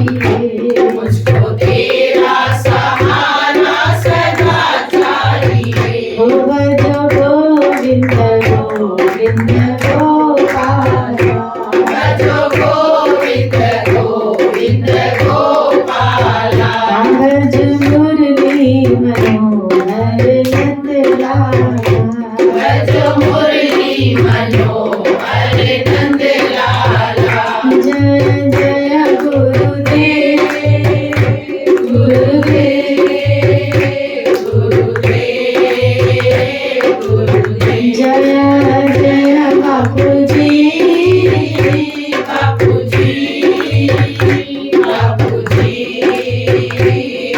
चाहिए, मुझको तेरा सहारा सदा चाहिए। हो भज गोविंद गोविंद गोपाला, भज गोविंद गोविंद गोपाला, भज मुरली मनोहर नंद लाला, भज मुरली मनोहर नंद लाला। जय जय गुरुदेव गुरुदेव गुरुदेव गुरुदेव, जय जय बापूजी बापूजी बापूजी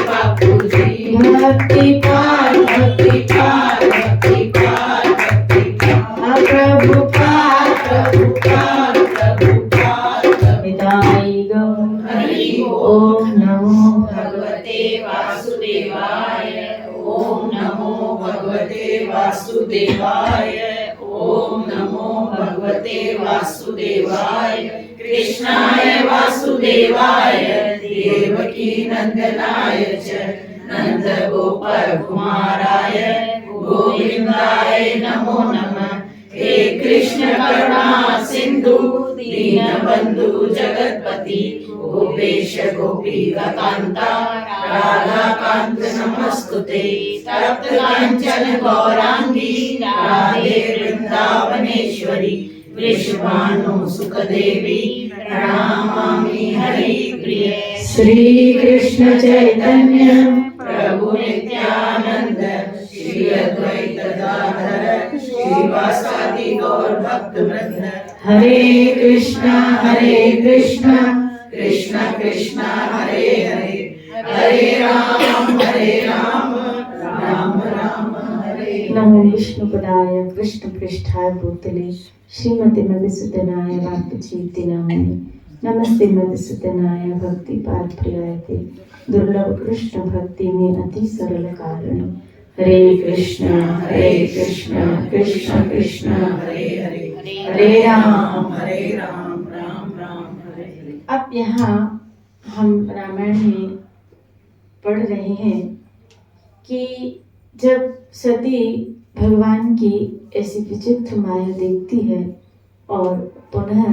बापूजी। भक्ति पार भक्ति पार भक्ति पार भक्ति पार, प्रभु पार प्रभु पार प्रभु पार। विदाई गो हरि ओम नमो भगवते वासुदेवाय, ओम नमो भगवते वासुदेवाय, ओम नमो भगवते वासुदेवाय। कृष्णाय वासुदेवाय देवकी नंदनाय च नंद गोपाल कुमाराय गोविंदाय नमो नमः। हे कृष्ण करुणा सिंधु दीनबंधु जगतपति, गोपेश गोपी कांता राधा कांत नमस्तुते। तप्त कांचन गौरांगी राधे वृंदावनेश्वरी, वृषभानु सुखदेवी प्रणमामि हरिप्रिय। श्री कृष्ण चैतन्य प्रभु नित्यानंद, श्री अद्वैत गदाधर श्रीवासादि गौर भक्तवृंद। हरे कृष्णा कृष्ण कृष्ण हरे हरे, हरे राम राम राम हरे। नमो विष्णुपदाय कृष्ण पृष्ठाय भूतले, श्रीमती मधुसूदनाय वाक्पचीति नामिने, नमस्ते मधुसूदनाय भक्ति पाद प्रियायते, दुर्लभ कृष्ण भक्ति में अति सरल कारण। हरे कृष्ण कृष्ण कृष्ण हरे हरे, हरे राम राम राम हरे हरे। अब यहाँ हम रामायण में पढ़ रहे हैं कि जब सती भगवान की ऐसी विचित्र माया देखती है और पुनः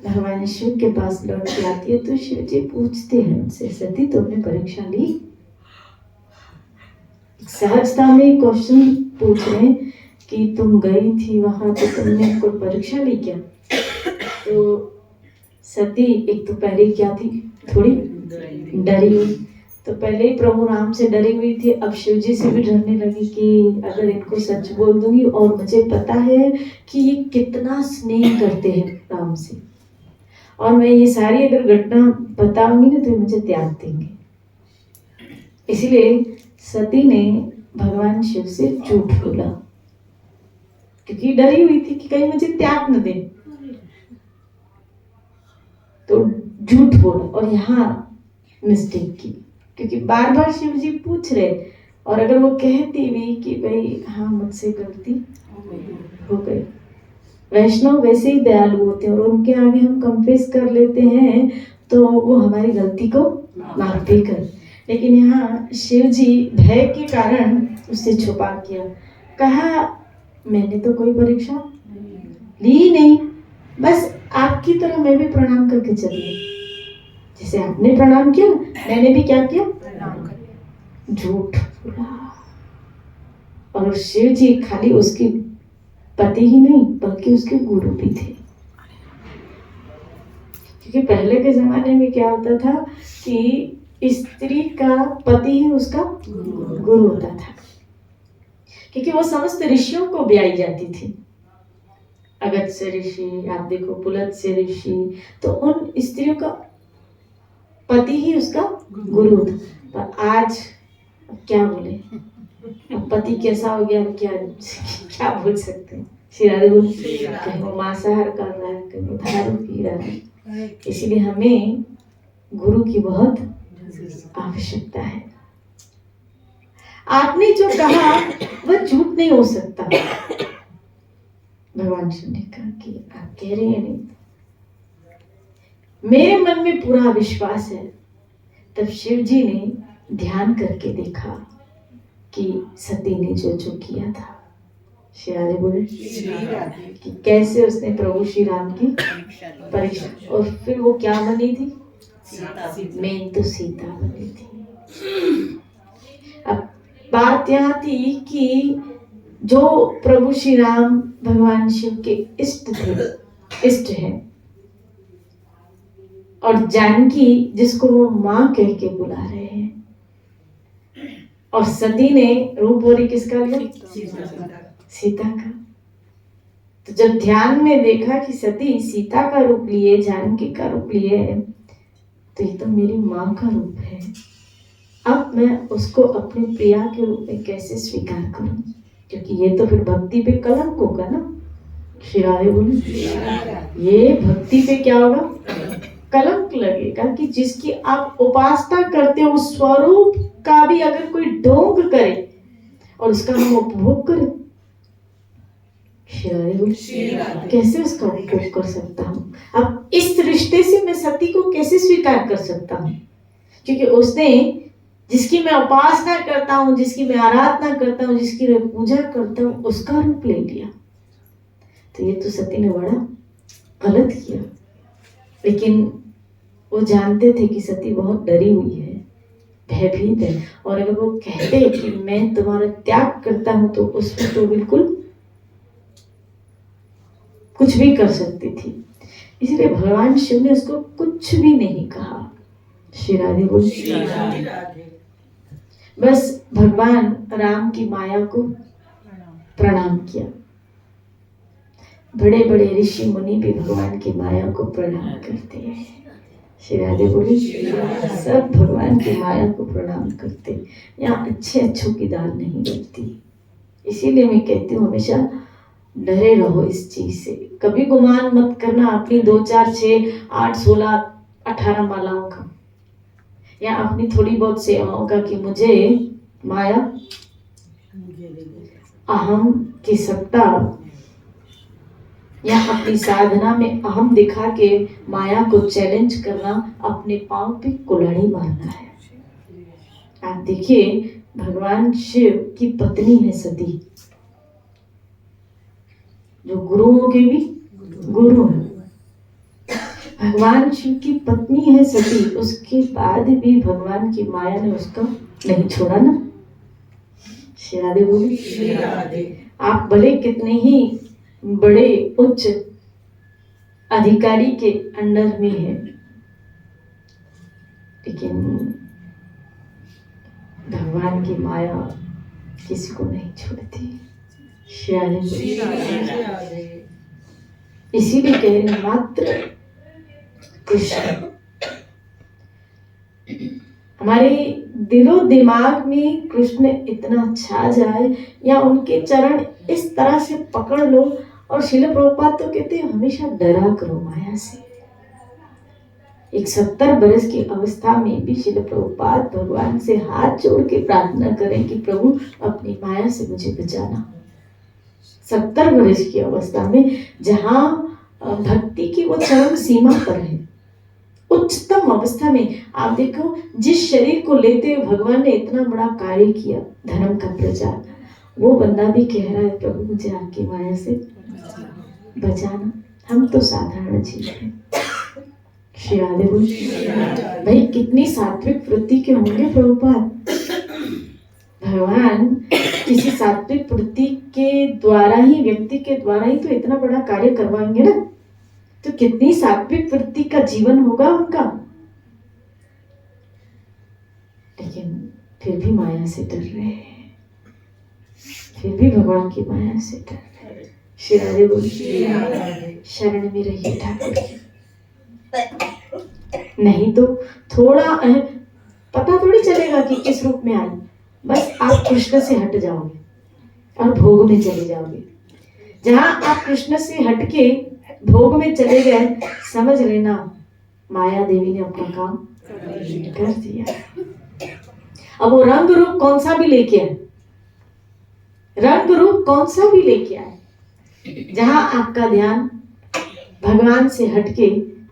भगवान शिव के पास लौट के आती है, तो शिव जी पूछते हैं उनसे, सती तुमने परीक्षा ली? सहजता में क्वेश्चन पूछ रहे हैं कि तुम गई थी वहां तो तुमने कोई परीक्षा ली क्या? तो सती एक तो पहले क्या थी, थोड़ी डरी हुई, तो पहले ही प्रभु राम से डरी हुई थी, अब शिव जी से भी डरने लगी कि अगर इनको सच बोल दूंगी, और मुझे पता है कि ये कितना स्नेह करते हैं राम से, और मैं ये सारी अगर घटना बताऊंगी ना तो मुझे त्याग देंगे। इसलिए सती ने भगवान शिव से झूठ बोला, क्योंकि डरी हुई थी कि कहीं मुझे त्याग न दे, तो झूठ बोला। और यहाँ मिस्टेक की, क्योंकि बार बार शिव जी पूछ रहे, और अगर वो कहती भी कि भाई हाँ मुझसे गलती हो गई, वैष्णव वैसे ही दयालु होते हैं, और उनके आगे हम कंफेस कर लेते हैं तो वो हमारी गलती को माफ भी कर। लेकिन यहाँ शिव जी भय के कारण उससे छुपा किया, कहा मैंने तो कोई परीक्षा ली नहीं, बस आपकी तरह मैं भी प्रणाम करके चली, जैसे आपने प्रणाम किया मैंने भी क्या किया, झूठ बोला। और शिव जी खाली उसके पति ही नहीं बल्कि उसके गुरु भी थे, क्योंकि पहले के जमाने में क्या होता था कि स्त्री का पति ही उसका गुरु होता था, क्योंकि वो समस्त ऋषियों को ब्याई जाती थी। अगस्त्य ऋषि, आप देखो पुलत्स्य ऋषि, तो उन स्त्रियों का पति ही उसका गुरु था। पर आज क्या बोले, अब पति कैसा हो गया, क्या क्या बोल सकते हैं। कहीं वो मांसाहार कर रहा है, कहीं वो दारू पी रहा है। इसलिए हमें गुरु की बहुत आवश्यकता है। आपने जो कहा वह झूठ नहीं हो सकता। भगवान शिव ने कहा कि आप कह रहे हैं नहीं, मेरे मन में पूरा विश्वास है। तब शिव जी ने ध्यान करके देखा कि सती ने जो जो किया था, श्री राधे बोले, कि कैसे उसने प्रभु श्री राम की परीक्षा, और फिर वो क्या बनी थी? मैं तो सीता बनी थी। अब बात यहाँ थी कि जो प्रभु श्री राम भगवान शिव के इष्ट थे, इष्ट है, और जानकी जिसको वो माँ कह के बुला रहे हैं, और सती ने रूप बोरी किसका लिया? सीता का। तो जब ध्यान में देखा कि सती सीता का रूप लिए, जानकी का रूप लिए है, तो ये तो मेरी माँ का रूप है। अब मैं उसको अपनी प्रिया के रूप में कैसे स्वीकार करूं? क्योंकि ये तो फिर भक्ति पे कलंक होगा ना। श्री राधे बोले, ये भक्ति पे क्या होगा? कलंक लगेगा कि जिसकी आप उपासना करते हो उस स्वरूप का भी अगर कोई ढोंग करे और उसका हम उपभोग करें, कैसे उसका उपभोग कर सकता हूँ? अब इस रिश्ते से मैं सती को कैसे स्वीकार कर सकता हूँ? क्योंकि उसने जिसकी मैं उपासना करता हूँ, जिसकी मैं आराधना करता हूँ, जिसकी मैं पूजा करता हूँ, उसका रूप ले लिया। तो ये तो सती ने बड़ा गलत किया। लेकिन वो जानते थे कि सती बहुत डरी हुई है, भयभीत है, और अगर वो कहते कि मैं तुम्हारा त्याग करता हूं तो उसमें तो बिल्कुल कुछ भी कर सकती थी। इसलिए भगवान शिव ने उसको कुछ भी नहीं कहा। श्री राधे बोल, बस भगवान राम की माया को प्रणाम किया। बड़े बड़े ऋषि मुनि भी भगवान की माया को प्रणाम करते हैं। श्री राधे बोली, सब भगवान की माया को प्रणाम करते। यहाँ अच्छे अच्छों की दाल नहीं बनती। इसीलिए मैं कहती हूँ हमेशा डरे रहो इस चीज से। कभी गुमान मत करना अपनी 2 4 6 8 16 18 मालाओं का, या अपनी थोड़ी बहुत सेवाओं का, कि मुझे माया अहम की सत्ता, या अपनी साधना में अहम दिखा के माया को चैलेंज करना, अपने पांव पे कुल्हाड़ी मारना है। आप देखिए भगवान शिव की पत्नी है सती, जो गुरुओं के भी गुरु है। भगवान शिव की पत्नी है सती, उसके बाद भी भगवान की माया ने उसका नहीं छोड़ा ना। श्री राधे बोली, आप भले कितने ही बड़े उच्च अधिकारी के अंडर में है, लेकिन भगवान की माया किसी को नहीं छोड़ती। इसीलिए कह रहे मात्र कृष्ण। हमारे दिलो दिमाग में कृष्ण इतना छा जाए, या उनके चरण इस तरह से पकड़ लो। और श्रील प्रभुपाद तो कहते हैं हमेशा डरा करो माया से। एक 70 बरस की अवस्था में भी श्रील प्रभुपाद भगवान से हाथ जोड़ के प्रार्थना करें कि प्रभु अपनी माया से मुझे बचाना। 70 बरस की अवस्था में, जहाँ भक्ति की वो चरम सीमा पर है, उच्चतम अवस्था में। आप देखो जिस शरीर को लेते हुए भगवान ने इतना बड़ा कार्य किया, धर्म का प्रचार, वो बंदा भी कह रहा है प्रभु मुझे आपकी माया से बचाना। हम तो साधारण जीव हैं। श्री राधे बोल, भाई कितनी सात्विक वृत्ति के होंगे प्रभुपाद। भगवान किसी सात्विक वृत्ति के द्वारा ही, व्यक्ति के द्वारा ही तो इतना बड़ा कार्य करवाएंगे ना। तो कितनी सात्विक वृत्ति का जीवन होगा उनका। लेकिन फिर भी माया से डर रहे हैं, फिर भी भगवान की माया से डर रहे हैं। श्री राधे बोली, शरण में रहिए ठाकुर, नहीं तो थोड़ा पता थोड़ी चलेगा कि किस रूप में आई। बस आप कृष्ण से हट जाओगे और भोग में चले जाओगे। जहां आप कृष्ण से हटके भोग में चले गए, समझ लेना माया देवी ने अपना काम कर दिया। अब वो रंग रूप कौन सा भी लेके आए, रंग रूप कौन सा भी लेके आए, जहां आपका ध्यान भगवान से हटके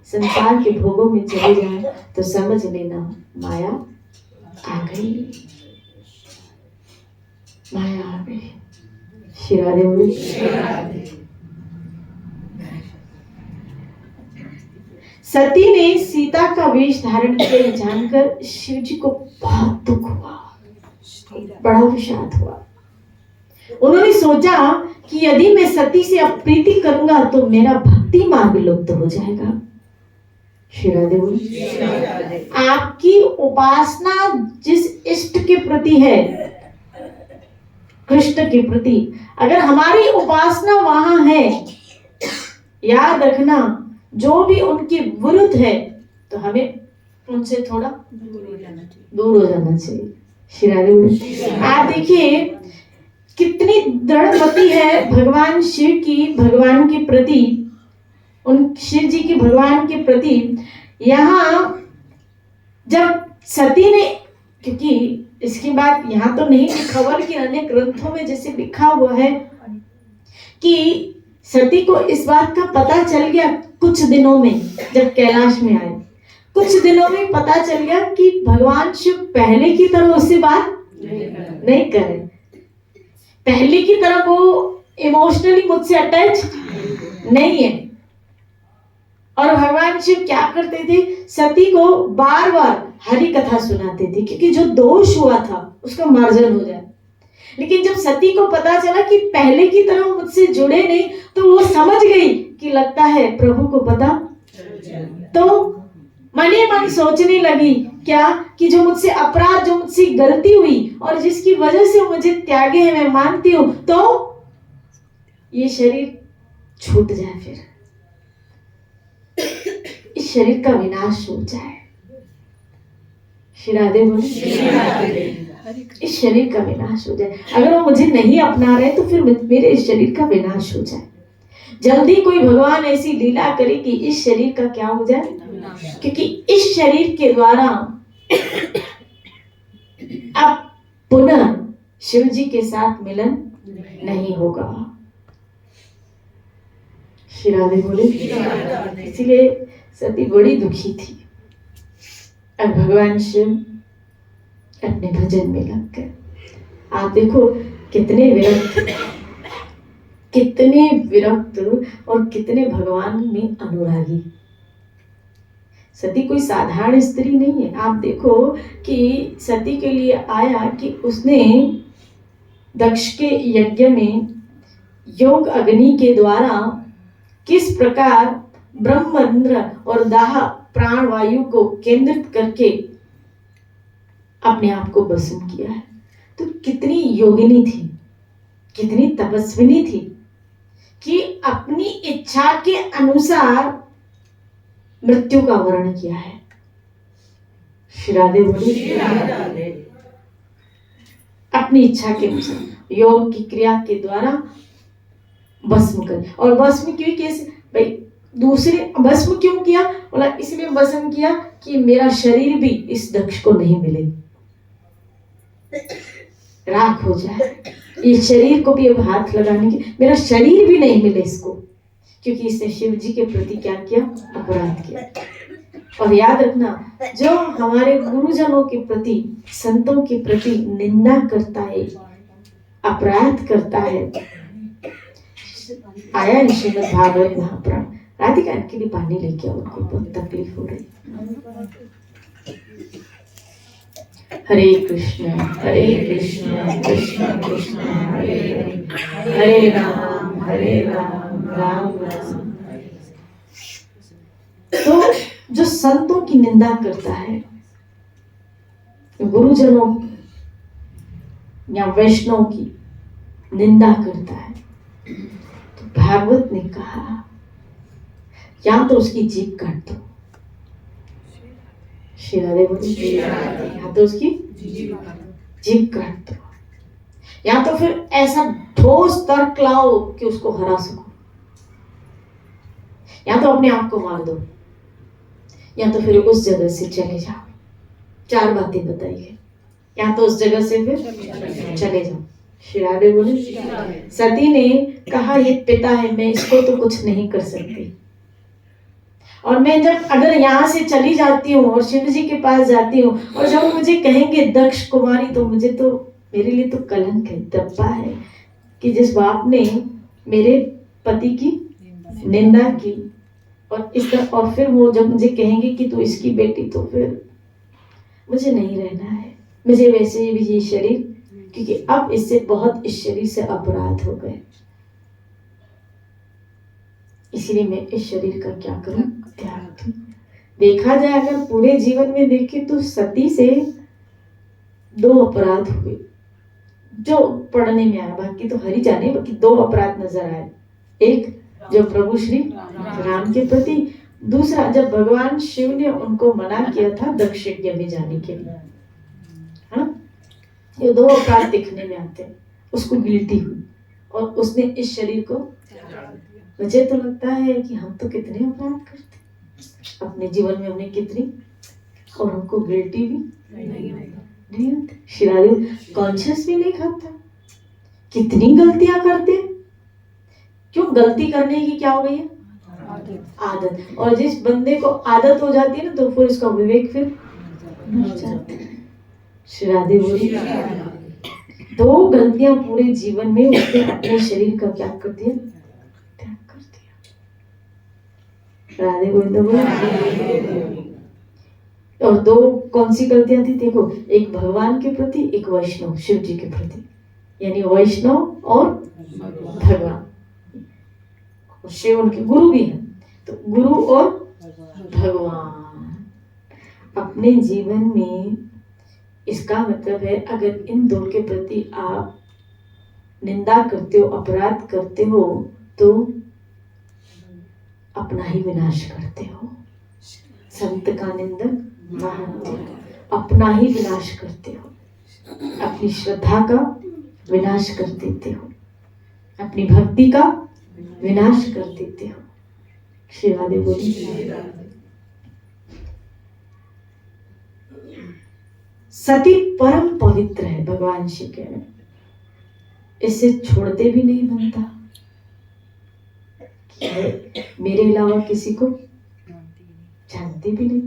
संसार के भोगों में चले जाए तो समझ लेना माया आ गई, माया आ गई। श्री राधे बोली। सती ने सीता का वेश धारण किया जानकर शिव जी को बहुत दुख हुआ, बड़ा विषाद हुआ। उन्होंने सोचा कि यदि मैं सती से अप्रीति करूंगा तो मेरा भक्ति मार्ग लुप्त हो जाएगा। श्री राधे बोली। आपकी उपासना जिस इष्ट के प्रति है, कृष्ण के प्रति, अगर हमारी उपासना वहां है, याद रखना जो भी उनके विरुद्ध है तो हमें उनसे थोड़ा दूर हो जाना चाहिए। श्री राधे बोली। आप देखिए कितनी दृढ़मति है भगवान शिव की, भगवान के प्रति, उन शिव जी की भगवान के प्रति। यहाँ जब सती ने, क्योंकि इसकी बात यहाँ तो नहीं लिखा हुआ लेकिन अन्य ग्रंथों में जैसे लिखा हुआ है कि सती को इस बात का पता चल गया कुछ दिनों में, जब कैलाश में आए कुछ दिनों में पता चल गया कि भगवान शिव पहले की तरह उससे बात नहीं कर रहे, पहले की तरह वो इमोशनली मुझसे अटैच नहीं है। और भगवान शिव क्या करते थे, सती को बार बार हरि कथा सुनाते थे क्योंकि जो दोष हुआ था उसका मार्जन हो जाए। लेकिन जब सती को पता चला कि पहले की तरह मुझसे जुड़े नहीं, तो वो समझ गई कि लगता है प्रभु को पता, तो मने मन सोचने लगी क्या कि जो मुझसे अपराध, जो मुझसे गलती हुई और जिसकी वजह से वो मुझे त्यागे है, मैं मानती हूं, तो ये शरीर छूट जाए, फिर इस शरीर का विनाश हो जाए। श्री राधे बोली। इस शरीर का विनाश हो जाए। अगर वो मुझे नहीं अपना रहे तो फिर मेरे इस शरीर का विनाश हो जाए। जल्दी कोई भगवान ऐसी लीला करे कि इस शरीर का क्या हो जाए, क्योंकि इस शरीर के द्वारा अब पुनः शिव जी के साथ मिलन नहीं होगा। श्री राधे बोले। इसीलिए सती बड़ी दुखी थी। अब भगवान शिव अपने भजन में लग गए। आप देखो कितने विरक्त और कितने भगवान में अनुरागी। सती कोई साधारण स्त्री नहीं है। आप देखो कि सती के लिए आया कि उसने दक्ष के यज्ञ में योग अग्नि के द्वारा किस प्रकार ब्रह्मरंध्र और दाह प्राण वायु को केंद्रित करके अपने आप को भस्म किया है। तो कितनी योगिनी थी, कितनी तपस्विनी थी कि अपनी इच्छा के अनुसार मृत्यु का वर्ण किया है। श्री राधे बोली। अपनी इच्छा के अनुसार योग की क्रिया के द्वारा भस्म कर। और भस्म क्यों, कैसे भाई, दूसरे भस्म क्यों किया, बोला इसलिए भस्म किया कि मेरा शरीर भी इस दक्ष को नहीं मिले, राख हो जाए। इस शरीर को भी अब हाथ लगाने की, मेरा शरीर भी नहीं मिले इसको, क्योंकि इसने शिव जी के प्रति क्या किया, अपराध किया। और याद रखना, जो हमारे गुरुजनों के प्रति, संतों के प्रति निंदा करता है, अपराध करता है, आया श्रीमद् भागवत महापुराण, राधिका के लिए पानी लेके आओ, उनको बहुत तकलीफ हो रही। हरे कृष्ण कृष्ण कृष्ण हरे हरे, हरे राम राम राम। तो जो संतों की निंदा करता है, गुरुजनों या वैष्णव की निंदा करता है, तो भागवत ने कहा या तो उसकी जीभ काट दो। श्री राधे बोली। या तो उसकी जीभ काट दो, या तो फिर ऐसा ठोस तर्क लाओ कि उसको हरा सको, या तो अपने आप को मार दो, या तो फिर उस जगह से चले जाओ। 4 बातें बताई है, या तो उस जगह से फिर चले जाओ। श्री राधे बोले। सती ने कहा ये पिता है, मैं इसको तो कुछ नहीं कर सकती। और मैं जब अगर यहाँ से चली जाती हूँ और शिव जी के पास जाती हूँ और जब मुझे कहेंगे दक्ष कुमारी, तो मुझे तो, मेरे लिए तो कलंक है, दब्बा है कि जिस बाप ने मेरे पति की निंदा की। और इस तरह, और फिर वो जब मुझे कहेंगे कि तू इसकी बेटी, तो फिर मुझे नहीं रहना है। मुझे वैसे भी ये शरीर, क्योंकि अब इससे बहुत इस शरीर से अपराध हो गए, इसलिए मैं इस शरीर का क्या करूं, त्याग दूं। देखा जाए अगर पूरे जीवन में देखें तो सती से 2 अपराध हुए जो पढ़ने में आया, बाकी तो हरि जाने, बाकी 2 अपराध नजर आए। एक जो प्रभु श्री राम के प्रति, दूसरा जब भगवान शिव ने उनको मना किया था दक्ष यज्ञ में जाने के लिए, है ना। ये 2 अपराध दिखने में आते हैं। उसको गिल्टी हुई और उसने इस शरीर को, मुझे तो लगता है कि हम तो कितने अपराध करते अपने जीवन में, हमने कितनी, और हमको गिल्टी भी नहीं होती। शिरादेव कॉन्शियस भी नहीं करता, कितनी गलतियां करते। क्यों? गलती करने की क्या हो गई है, आदत। और जिस बंदे को आदत हो जाती है ना, तो फिर उसका विवेक फिर मर जाता है। शिरादेव बोली 2 गलतियां पूरे जीवन में उसने अपने शरीर का क्या कर दिया, त्याग कर दिया। राधे गोविंद बोला। और 2 कौन सी गलतियां थी देखो, एक भगवान के प्रति, एक वैष्णव शिव जी के प्रति, यानी वैष्णव और भगवान। शिव उनके गुरु भी है, तो गुरु और भगवान अपने जीवन में, इसका मतलब है अगर इन 2 के प्रति आप निंदा करते हो, अपराध करते हो, तो अपना ही विनाश करते हो। संत का निंदक महान, अपना ही विनाश करते हो, अपनी श्रद्धा का विनाश कर देते हो, अपनी भक्ति का विनाश कर देते हो। श्री राधे बोली। सती परम पवित्र है, भगवान शिव कह रहे, इसे छोड़ते भी नहीं बनता। मेरे अलावा किसी को जानती भी नहीं,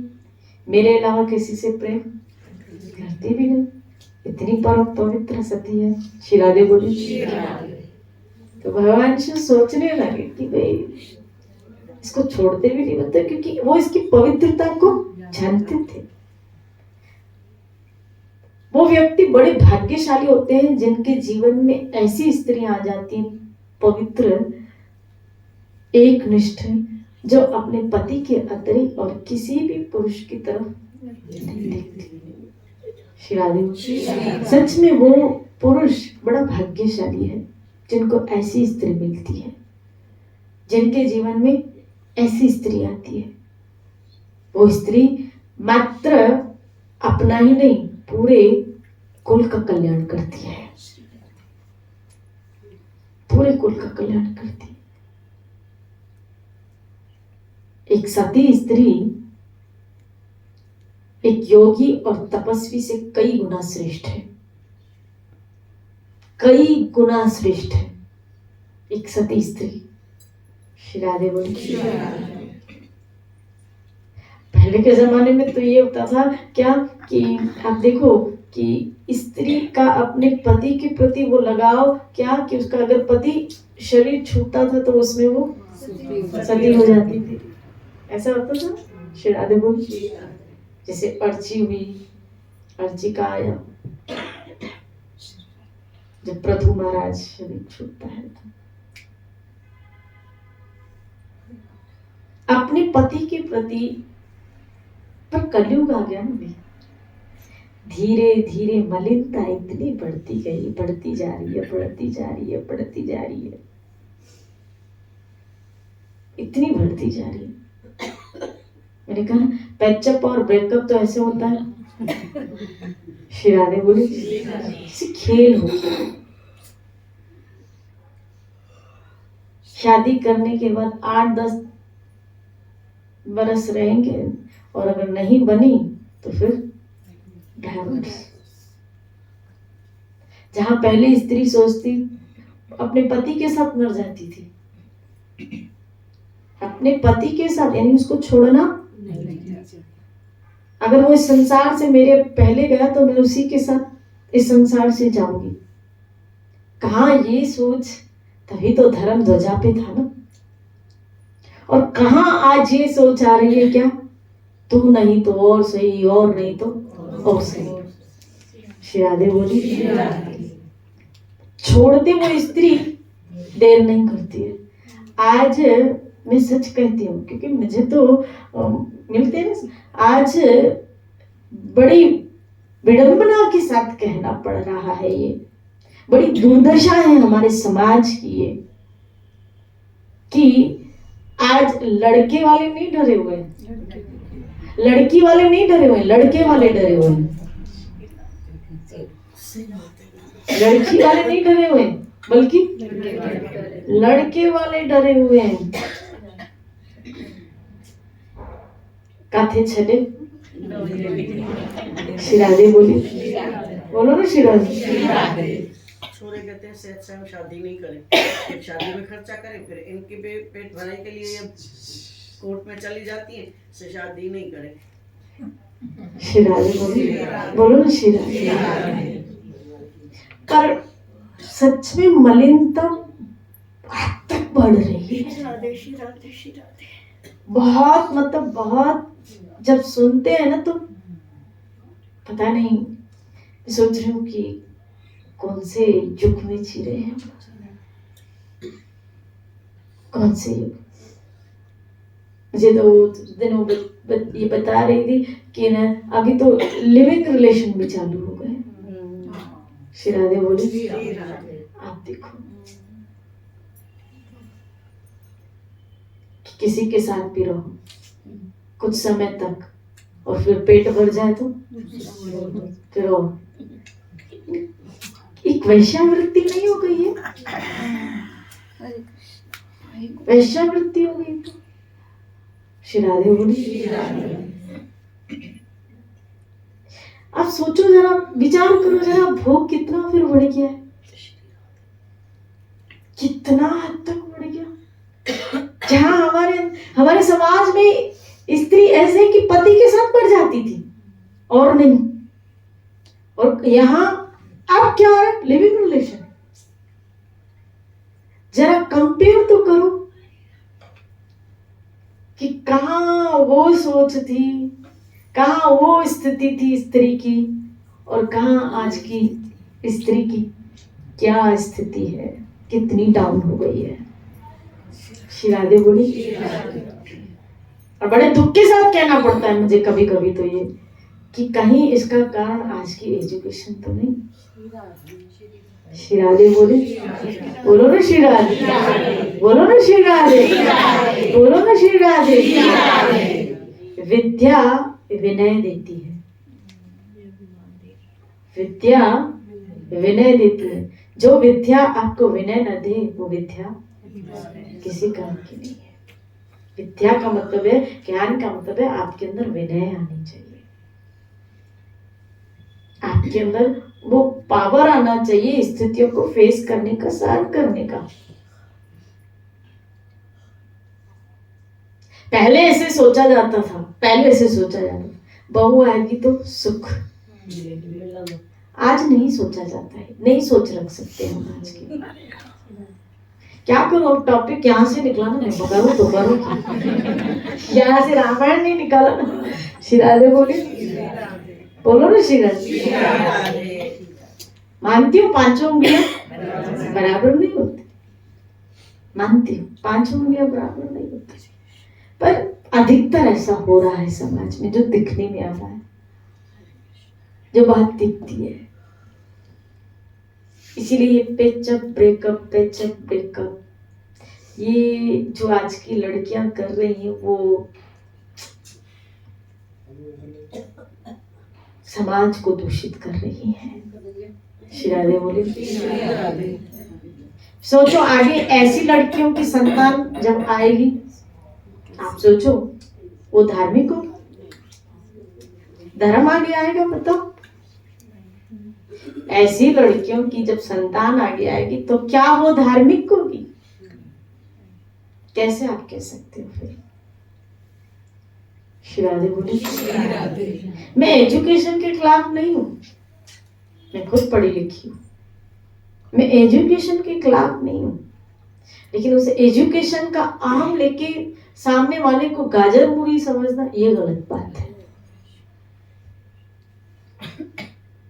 मेरे अलावा किसी से प्रेम करती भी नहीं, इतनी परम पवित्र सती है। श्री राधे बोली। तो भगवान शिव सोचने लगे कि भाई इसको छोड़ते भी नहीं बनते, क्योंकि वो इसकी पवित्रता को जानते थे। वो व्यक्ति बड़े भाग्यशाली होते हैं जिनके जीवन में ऐसी स्त्रियां आ जाती हैं, पवित्र, एकनिष्ठ, जो अपने पति के अतिरिक्त और किसी भी पुरुष की तरफ नहीं देखती। सच में वो पुरुष बड़ा भाग्यशाली है जिनको ऐसी स्त्री मिलती है, जिनके जीवन में ऐसी स्त्री आती है। वो स्त्री मात्र अपना ही नहीं, पूरे कुल का कल्याण करती है, पूरे कुल का कल्याण करती है। एक सती स्त्री एक योगी और तपस्वी से कई गुना श्रेष्ठ है, कई गुना श्रेष्ठ है एक सती स्त्री। श्री राधे बोली। पहले के जमाने में तो ये होता था क्या कि आप देखो कि स्त्री का अपने पति के प्रति वो लगाव क्या कि उसका अगर पति शरीर छूटता था तो उसमें वो सती हो जाती थी, ऐसा होता था। श्री राधे बोली। जैसे अर्ची हुई, अर्ची का आया जब प्रभु महाराज शरीर छूटता है तो अपने पति के प्रति, पर कलयुग आ गया ना भी, धीरे धीरे मलिनता इतनी बढ़ती गई, बढ़ती जा रही है, बढ़ती जा रही है, बढ़ती जा रही है, इतनी बढ़ती जा रही है। मैंने कहा पैचअप और ब्रेकअप तो ऐसे होता है। श्री राधे बोली खेल हो। शादी करने के बाद 8-10 बरस रहेंगे और अगर नहीं बनी तो फिर डाइवोर्स। जहां पहले स्त्री सोचती अपने पति के साथ मर जाती थी, अपने पति के साथ, यानी उसको छोड़ना नहीं। अगर वो इस संसार से मेरे पहले गया तो मैं उसी के साथ इस संसार से जाऊंगी। कहाँ ये सोच, तभी तो धर्म ध्वजा पे था ना। और कहाँ आज ये सोच आ रही है, क्या तू नहीं तो और सही, और नहीं तो और सही। श्री राधे बोली। छोड़ते वो स्त्री देर नहीं करती है। आज मैं सच कहती हूँ, क्योंकि मुझे तो मिलते हैं ना, आज बड़ी विडंबना के साथ कहना पड़ रहा है, ये बड़ी दुर्दशा है हमारे समाज की ये, कि आज लड़के वाले नहीं डरे हुए हैं, लड़की वाले नहीं डरे हुए हैं, लड़के वाले डरे हुए हैं। लड़की वाले नहीं डरे हुए हैं, बल्कि लड़के वाले डरे हुए हैं। काथे छले श्री राधे बोली, बोलो ना श्री राधे। छोरे कहते हैं सेठ से हम शादी नहीं करें, फिर शादी में खर्चा करें, फिर इनके पेट भराई के लिए ये कोर्ट में चली जाती है, से शादी नहीं करें। श्री राधे बोली, बोलो ना श्री राधे। पर सच में मलिनता हद तक बढ़ रही है, बहुत, मतलब बहुत। जब सुनते हैं ना तो पता नहीं, सोच रही हूँ कि कौन से युग में जी रहे हैं, कौन से युग। मुझे तो दिनों ये बता रही थी कि ना अभी तो लिविंग रिलेशन भी चालू हो गए। श्री राधे बोली। आप देखो कि किसी के साथ भी रहो कुछ समय तक, और फिर पेट भर जाए तो फिर एक वैश्यावृत्ति नहीं हो गई है, वैश्यावृत्ति हो गई। तो श्री राधे बोली। आप सोचो जरा, विचार करो जरा, भोग कितना फिर बढ़ गया है, कितना हद तक बढ़ गया। जहां हमारे समाज में स्त्री ऐसे कि पति के साथ बढ़ जाती थी और नहीं, और यहाँ अब क्या हो रहा है, लिविंग रिलेशन। जरा कंपेयर तो करो कि कहाँ वो सोच थी, कहाँ वो स्थिति थी स्त्री की, और कहाँ आज की स्त्री की क्या स्थिति है, कितनी डाउन हो गई है। श्री राधे बोली। और बड़े दुख के साथ कहना पड़ता है मुझे कभी कभी तो ये, कि कहीं इसका कारण आज की एजुकेशन तो नहीं। श्री राधे बोले, बोलो ना श्री राधे, बोलो ना श्री राधे, बोलो ना श्री राधे। विद्या विनय देती है, विद्या विनय देती है। जो विद्या आपको विनय न दे वो विद्या किसी काम की नहीं है। विद्या का मतलब है, ज्ञान का मतलब है आपके अंदर विनय आनी चाहिए, आपके अंदर वो पावर आना चाहिए स्थितियों को फेस करने का, सहन करने का। पहले ऐसे सोचा जाता था, पहले ऐसे सोचा जाता था, बहू आएगी तो सुख। आज नहीं सोचा जाता है, नहीं सोच रख सकते हम आज की। क्या करो, टॉपिक यहाँ से निकला ना, मैं करूँ तो करूँ, यहाँ से रामायण नहीं निकाला ना। श्री राधे बोले, बोलो ना श्री राधे। मानती हूँ पांचों उंगलियां बराबर नहीं होती, मानती हूँ पांचों उंगलियां बराबर नहीं होती, पर अधिकतर ऐसा हो रहा है समाज में, जो दिखने में आ रहा है, जो बात दिखती है। इसीलिए पेचअप ब्रेकअप, पेचअप ब्रेकअप, ये जो आज की लड़कियां कर रही हैं वो समाज को दूषित कर रही हैं। श्री राधे बोले। सोचो आगे ऐसी लड़कियों की संतान जब आएगी, आप सोचो वो धार्मिक हो, धर्म आगे आएगा, बताओ। ऐसी लड़कियों की जब संतान आगे आएगी तो क्या वो धार्मिक होगी? कैसे आप कह सकते हो फिर? श्री राधे बोले। मैं एजुकेशन के खिलाफ नहीं हूं, मैं खुद पढ़ी लिखी हूं, मैं एजुकेशन के खिलाफ नहीं हूं, लेकिन उस एजुकेशन का आम लेके सामने वाले को गाजर मूरी समझना ये गलत बात है।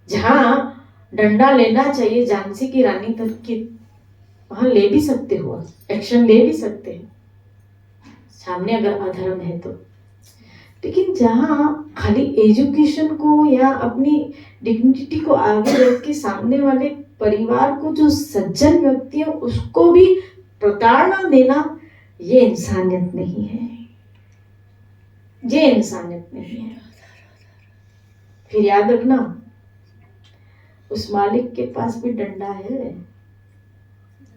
जहां डंडा लेना चाहिए झांसी की रानी तक की, वहां ले भी सकते हो, एक्शन ले भी सकते हैं सामने अगर अधर्म है तो। लेकिन जहां खाली एजुकेशन को या अपनी डिग्निटी को आगे रख के सामने वाले परिवार को जो सज्जन व्यक्ति है उसको भी प्रताड़ना देना, ये इंसानियत नहीं है, ये इंसानियत नहीं है। फिर याद रखना, उस मालिक के पास भी डंडा है।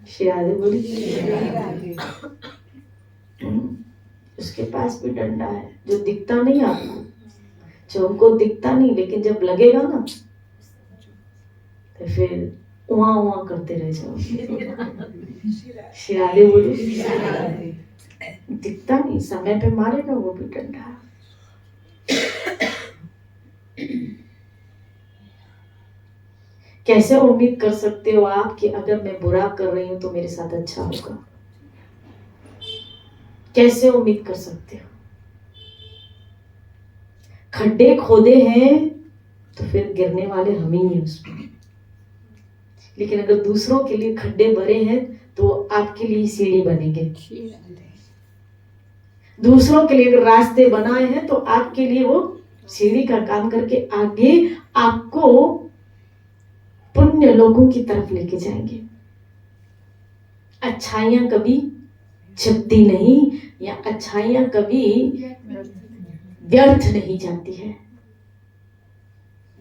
श्री राधे बोली। उसके पास भी डंडा है, जो दिखता नहीं आपको, जो हमको दिखता नहीं, लेकिन जब लगेगा ना तो फिर उहाँ उहाँ करते रह जाओ। श्री राधे बोली। दिखता नहीं, समय पे मारेगा वो भी डंडा। कैसे उम्मीद कर सकते हो आप कि अगर मैं बुरा कर रही हूं तो मेरे साथ अच्छा होगा? कैसे उम्मीद कर सकते हो? खड्डे खोदे हैं तो फिर गिरने वाले हम ही हैं उसमें, लेकिन अगर दूसरों के लिए खड्डे भरे हैं तो आपके लिए सीढ़ी बनेंगे। दूसरों के लिए अगर रास्ते बनाए हैं तो आपके लिए वो सीढ़ी का काम करके आगे आपको पुण्य लोगों की तरफ लेके जाएंगे। अच्छाइयां कभी छिपती नहीं, या अच्छाइयां कभी व्यर्थ नहीं जाती है,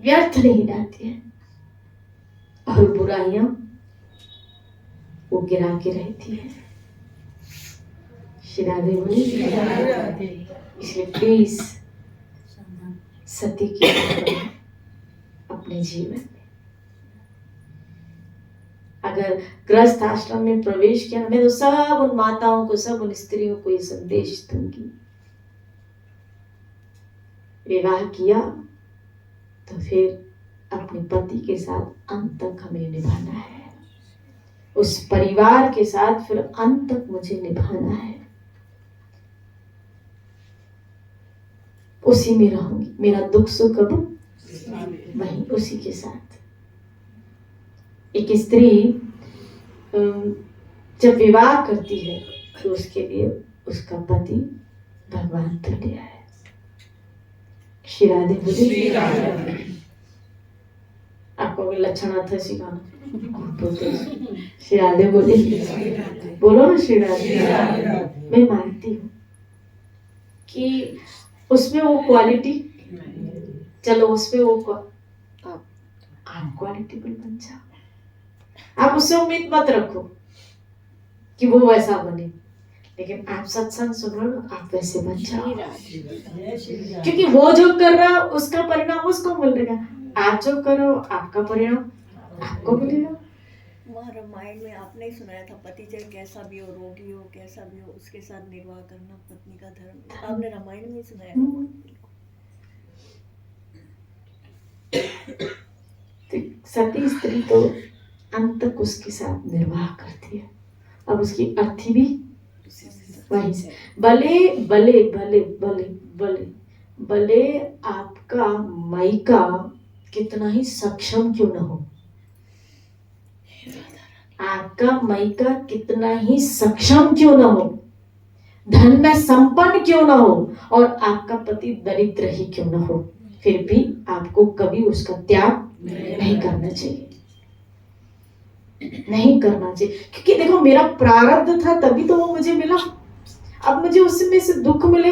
व्यर्थ नहीं जाती है, और बुराइयां वो गिरा के रहती है। श्री राधे बोली। इसलिए प्लीज सत्य की अपने जीवन में, अगर गृहस्थ आश्रम में प्रवेश किया, मैं तो सब उन माताओं को, सब उन स्त्रियों को ये संदेश दूंगी, विवाह किया तो फिर अपने पति के साथ अंत तक हमें निभाना है, उस परिवार के साथ फिर अंत तक मुझे निभाना है, उसी में रहूंगी, मेरा दुख सुख अब वही उसी के साथ। एक स्त्री जब विवाह करती है तो उसके लिए उसका पति भगवान तुल्य है। श्री राधे बोली। आपको अगर लक्षण आता है सिखाना, श्री राधे बोली, बोलो ना श्री राधे। मैं मानती हूँ कि उसमें वो क्वालिटी, चलो उसमें वो आप क्वालिटी बन जाओ, आप उससे उम्मीद मत रखो कि वो वैसा बने, लेकिन आप सत्संग सुन रहे हो, आप वैसे बन जाओ, क्योंकि वो जो कर रहा है उसका परिणाम उसको मिलेगा, आप जो करो आपका परिणाम आपको मिलेगा। वहाँ रामायण में आपने ही सुनाया था, पति चाहे कैसा भी हो, रोगी हो, कैसा भी हो, उसके साथ निर्वाह करना पत्नी का धर्म, आपने रामायण में ही सुनाया था। सती स्त्री तो अंत तक उसके साथ निर्वाह करती है, अब उसकी अर्थी भी वहीं से, भले भले भले भले भले भले आपका मायका कितना ही सक्षम क्यों ना हो, आपका मायका कितना ही सक्षम क्यों ना हो, धन में संपन्न क्यों ना हो, और आपका पति दरिद्र ही क्यों ना हो, फिर भी आपको कभी उसका त्याग नहीं करना चाहिए, नहीं करना चाहिए। क्योंकि देखो मेरा प्रारब्ध था तभी तो वो मुझे मिला, अब मुझे उसमें से दुख मिले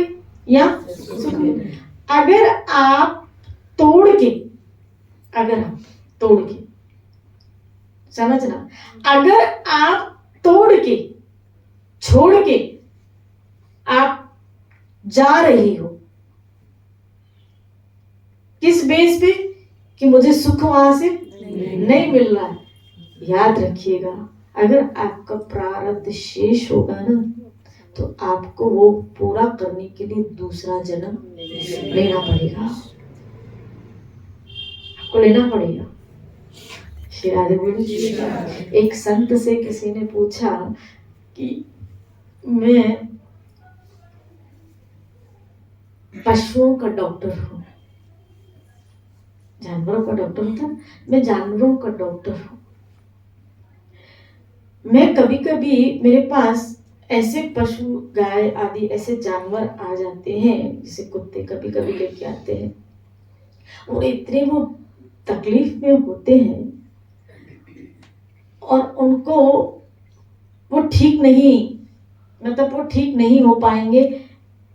या सुख मिले, अगर आप तोड़ के, अगर आप तोड़ के, समझना, अगर आप तोड़ के छोड़ के आप जा रही हो, किस बेस पे कि मुझे सुख वहां से नहीं मिल रहा है, याद रखिएगा, अगर आपका प्रारब्ध शेष होगा ना तो आपको वो पूरा करने के लिए दूसरा जन्म लेना पड़ेगा, आपको लेना पड़ेगा। श्री राधे बोली। एक संत से किसी ने पूछा कि मैं पशुओं का डॉक्टर हूँ, जानवरों का डॉक्टर होता है, मैं जानवरों का डॉक्टर हूँ। मैं कभी कभी मेरे पास ऐसे पशु, गाय आदि ऐसे जानवर आ जाते हैं, जैसे कुत्ते कभी कभी लेके आते हैं, और इतने वो तकलीफ में होते हैं और उनको वो ठीक नहीं, मतलब वो ठीक नहीं हो पाएंगे,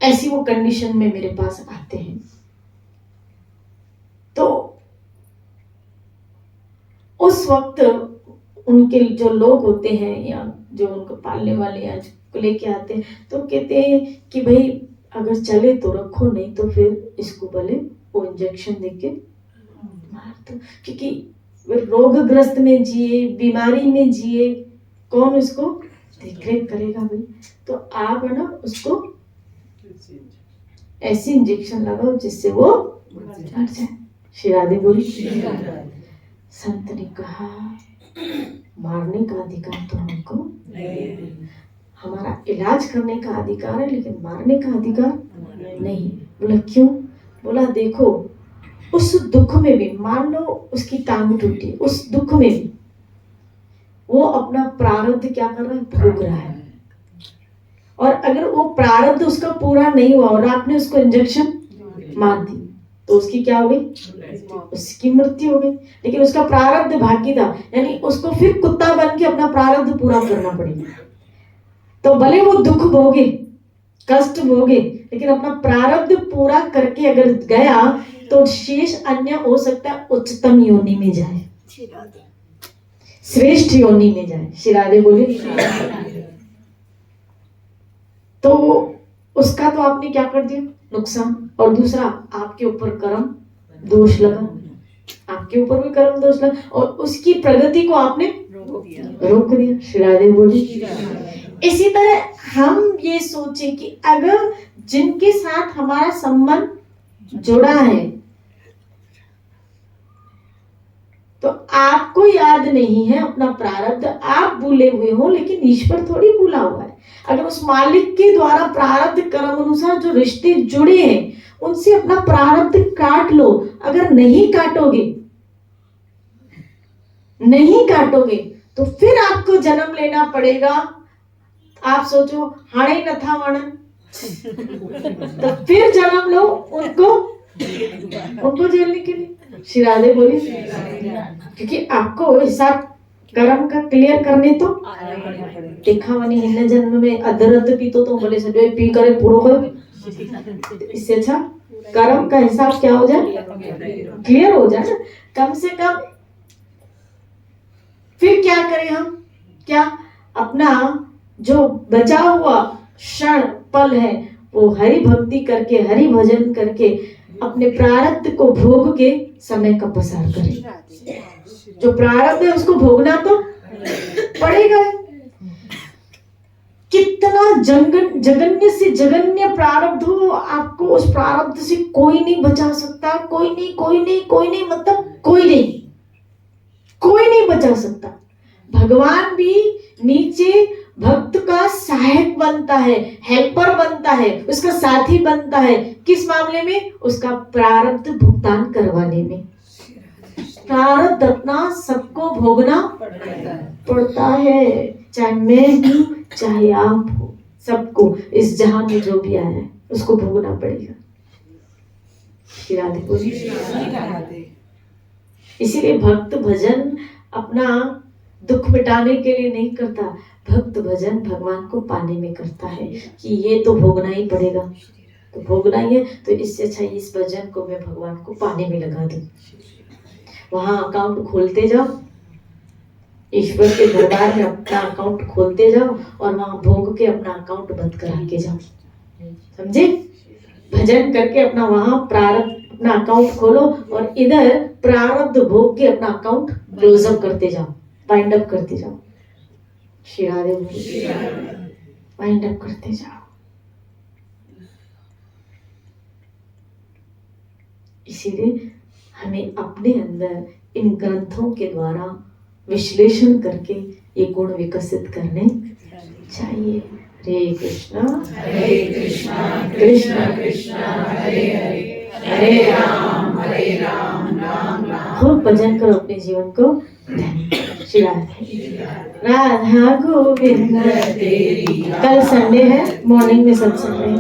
ऐसी वो कंडीशन में मेरे पास आते हैं। तो उस वक्त उनके जो लोग होते हैं या जो उनको पालने वाले या को लेके आते हैं, तो कहते हैं कि भाई अगर चले तो रखो, नहीं तो फिर इसको भले वो इंजेक्शन देके मार दो, क्योंकि रोगग्रस्त में जिए, बीमारी में जिए, कौन उसको देख रेख करेगा भाई। तो आप है ना उसको ऐसी इंजेक्शन लगाओ जिससे वो मर जाए। श्री राधे बोली। संत ने कहा मारने का अधिकार तो हमको नहीं, हमारा इलाज करने का अधिकार है, लेकिन मारने का अधिकार नहीं। बोला क्यों? बोला देखो उस दुख में भी, मान लो उसकी टांग टूटी, उस दुख में भी वो अपना प्रारब्ध क्या कर रहा है, भोग रहा है। और अगर वो प्रारब्ध उसका पूरा नहीं हुआ और आपने उसको इंजेक्शन मार दी तो उसकी क्या हो गई, उसकी मृत्यु हो गई। लेकिन उसका प्रारब्ध बाकी था, यानी उसको फिर कुत्ता बन के अपना प्रारब्ध पूरा करना पड़ेगा। तो भले वो दुख भोगे, कष्ट भोगे, लेकिन अपना प्रारब्ध पूरा करके अगर गया तो शेष अन्य हो सकता है उच्चतम योनि में जाए, श्रेष्ठ योनि में जाए। श्री राधे बोले। तो उसका तो आपने क्या कर दिया, नुकसान। और दूसरा आपके ऊपर कर्म दोष लगा, आपके ऊपर भी कर्म दोष लगा और उसकी प्रगति को आपने रोक दिया। श्री राधे बोली। इसी तरह हम ये सोचे कि अगर जिनके साथ हमारा संबंध जुड़ा है तो आपको याद नहीं है अपना प्रारब्ध, आप भूले हुए हो, लेकिन ईश्वर थोड़ी भूला हुआ है। अगर उस मालिक के द्वारा प्रारब्ध कर्म अनुसार जो रिश्ते जुड़े हैं उनसे अपना प्रारब्ध काट लो। अगर नहीं काटोगे तो फिर आपको जन्म लेना पड़ेगा। आप सोचो हाणे न था वण तो फिर जन्म लो उनको झेलने के लिए। श्री राधे बोली। क्योंकि आपको हिसाब कर्म का क्लियर करने तो देखा वनी हिन जन्म में अधरत पीतो तो बोले सजो पी करे पूरो करो। इससे अच्छा कर्म का हिसाब क्या हो जाए, क्लियर हो जाए ना, कम से कम। फिर क्या करें हम, क्या अपना जो बचा हुआ क्षण पल है वो हरि भक्ति करके, हरि भजन करके अपने प्रारब्ध को भोग के समय का प्रसार करें। जो प्रारब्ध है उसको भोगना तो पड़ेगा। कितना जगन्य से जगन्य प्रारब्ध हो, आपको उस प्रारब्ध से कोई नहीं बचा सकता। कोई नहीं मतलब कोई नहीं बचा सकता। भगवान भी नीचे भक्त का सहायक बनता है, हेल्पर बनता है, उसका साथी बनता है। किस मामले में? उसका प्रारब्ध भुगतान करवाने में। प्रारब्ध अपना सबको भोगना पड़ता है, चाहे मैं हूं चाहे आप हो, सबको इस जहां में जो भी आया है उसको भोगना पड़ेगा। श्री राधे बोली। इसीलिए भक्त भजन अपना दुख मिटाने के लिए नहीं करता, भक्त भजन भगवान को पाने में करता है कि ये तो भोगना ही पड़ेगा, तो भोगना ही है, तो इससे अच्छा इस भजन को मैं भगवान को पाने में लगा दूं। वहां अकाउंट खोलते जाओ, ईश्वर के दरबार में अपना अकाउंट खोलते जाओ और वहां भोग के अपना अकाउंट बंद करा के जाओ। समझे? भजन करके अपना वहां प्रारब्ध अपना अकाउंट खोलो और इधर प्रारब्ध भोग के अपना अकाउंट क्लोज अप करते जाओ, वाइंड अप करते जाओ। श्री राधे। वाइंड अप करते जाओ। इसीलिए हमें अपने अंदर इन ग्रंथों के द्वारा विश्लेषण करके ये गुण विकसित करने चाहिए। हरे कृष्णा कृष्ण कृष्ण हरे हरे, हरे राम राम राम। खूब भजन करो अपने जीवन को धन्य। श्री राधे राधा गोविंद तेरी। कल संडे है, मॉर्निंग में सत्संग है।